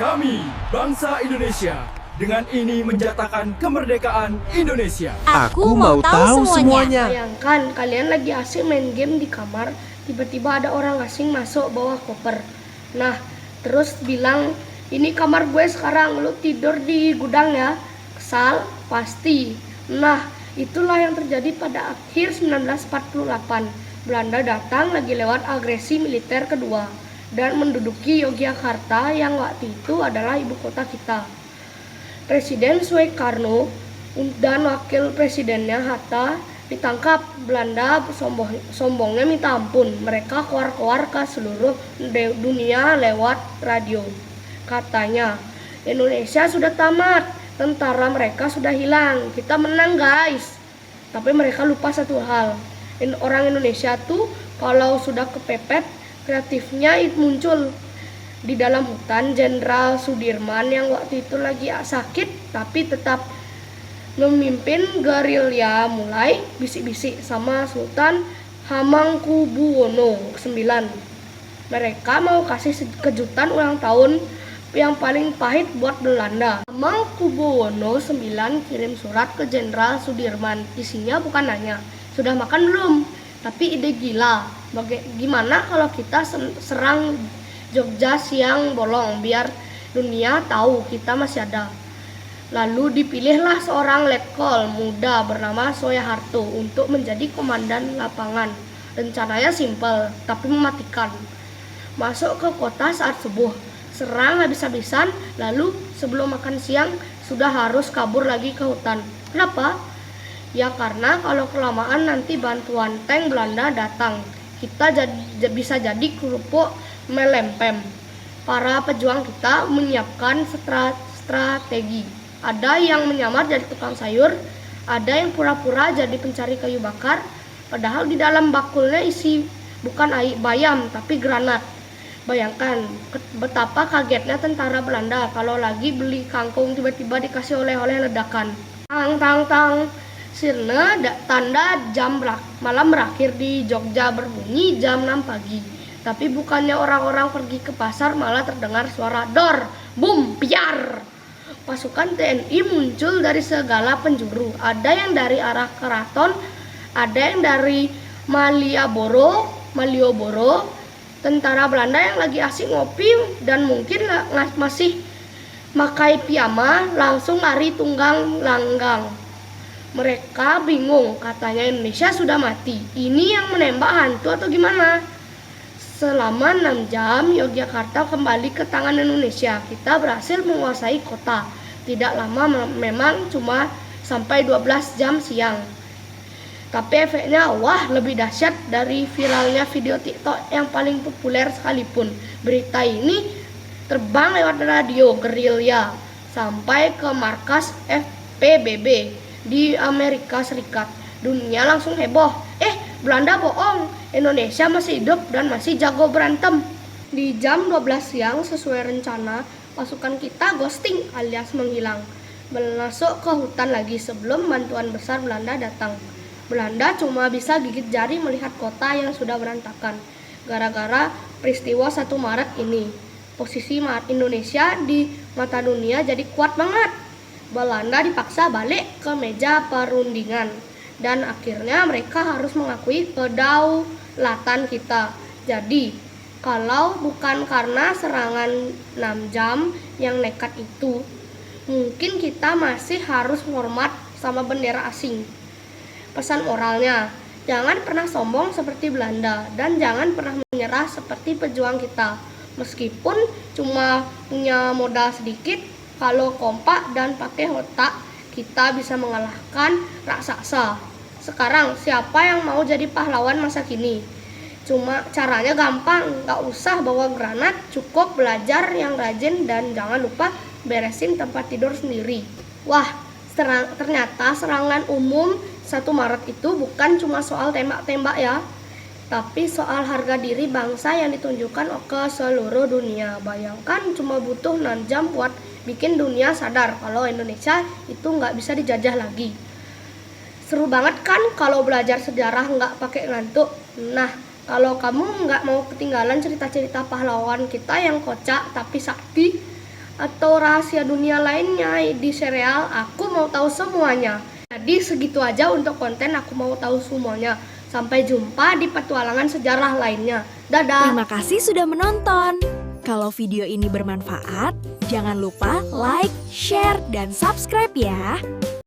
Kami, bangsa Indonesia, dengan ini menjatakan kemerdekaan Indonesia. Aku mau tahu semuanya. Bayangkan kalian lagi asik main game di kamar, tiba-tiba ada orang asing masuk bawa koper. Nah, terus bilang, ini kamar gue sekarang, lu tidur di gudang ya. Kesal? Pasti. Nah, itulah yang terjadi pada akhir 1948. Belanda datang lagi lewat agresi militer kedua dan menduduki Yogyakarta yang waktu itu adalah ibu kota kita. Presiden Soekarno dan wakil presidennya Hatta ditangkap. Belanda sombongnya minta ampun. Mereka keluar-keluar ke seluruh dunia lewat radio. Katanya, Indonesia sudah tamat, tentara mereka sudah hilang, kita menang guys. Tapi mereka lupa satu hal, orang Indonesia tuh kalau sudah kepepet, kreatifnya muncul. Di dalam hutan, Jenderal Sudirman yang waktu itu lagi sakit tapi tetap memimpin gerilya mulai bisik-bisik sama Sultan Hamengkubuwono IX. Mereka mau kasih kejutan ulang tahun yang paling pahit buat Belanda. Hamengkubuwono IX kirim surat ke Jenderal Sudirman. Isinya bukan nanya, sudah makan belum? Tapi ide gila. Gimana kalau kita serang Jogja siang bolong biar dunia tahu kita masih ada. Lalu dipilihlah seorang letkol muda bernama Soeharto untuk menjadi komandan lapangan. Rencananya simpel tapi mematikan. Masuk ke kota saat subuh, serang habis-habisan, lalu sebelum makan siang sudah harus kabur lagi ke hutan. Kenapa? Ya karena kalau kelamaan nanti bantuan tank Belanda datang, kita bisa jadi kerupuk melempem. Para pejuang kita menyiapkan strategi. Ada yang menyamar jadi tukang sayur, ada yang pura-pura jadi pencari kayu bakar, padahal di dalam bakulnya isi bukan air bayam tapi granat. Bayangkan betapa kagetnya tentara Belanda kalau lagi beli kangkung tiba-tiba dikasih oleh-oleh ledakan. Tang tang tang. Sirna tanda jam malam berakhir di Jogja berbunyi jam 6 pagi. Tapi bukannya orang-orang pergi ke pasar, malah terdengar suara dor, bum, piar. Pasukan TNI muncul dari segala penjuru. Ada yang dari arah keraton, ada yang dari Malioboro. Tentara Belanda yang lagi asik ngopi dan mungkin masih makai piyama langsung lari tunggang langgang. Mereka bingung, katanya Indonesia sudah mati. Ini yang menembak hantu atau gimana? Selama 6 jam Yogyakarta kembali ke tangan Indonesia. Kita berhasil menguasai kota. Tidak lama memang, cuma sampai 12 jam siang. Tapi efeknya wah lebih dahsyat dari viralnya video TikTok yang paling populer sekalipun. Berita ini terbang lewat radio gerilya sampai ke markas FPBB di Amerika Serikat. Dunia langsung heboh. Belanda bohong, Indonesia masih hidup dan masih jago berantem. Di jam 12 siang sesuai rencana, pasukan kita ghosting alias menghilang. Masuk ke hutan lagi sebelum bantuan besar Belanda datang. Belanda cuma bisa gigit jari melihat kota yang sudah berantakan. Gara-gara peristiwa 1 Maret ini, posisi Indonesia di mata dunia jadi kuat banget. Belanda dipaksa balik ke meja perundingan. Dan akhirnya mereka harus mengakui kedaulatan kita. Jadi, kalau bukan karena serangan 6 jam yang nekat itu, mungkin kita masih harus hormat sama bendera asing. Pesan moralnya, jangan pernah sombong seperti Belanda dan jangan pernah menyerah seperti pejuang kita. Meskipun cuma punya modal sedikit, kalau kompak dan pakai otak, kita bisa mengalahkan raksasa. Sekarang siapa yang mau jadi pahlawan masa kini? Cuma caranya gampang, gak usah bawa granat, cukup belajar yang rajin dan jangan lupa beresin tempat tidur sendiri. Wah, ternyata serangan umum 1 Maret itu bukan cuma soal tembak-tembak ya, tapi soal harga diri bangsa yang ditunjukkan ke seluruh dunia. Bayangkan cuma butuh 6 jam buat bikin dunia sadar kalau Indonesia itu gak bisa dijajah lagi. Seru banget kan kalau belajar sejarah nggak pakai ngantuk. Nah, kalau kamu nggak mau ketinggalan cerita-cerita pahlawan kita yang kocak tapi sakti, atau rahasia dunia lainnya di serial Aku Mau Tahu Semuanya. Jadi segitu aja untuk konten Aku Mau Tahu Semuanya. Sampai jumpa di petualangan sejarah lainnya. Dadah. Terima kasih sudah menonton. Kalau video ini bermanfaat, jangan lupa like, share, dan subscribe ya.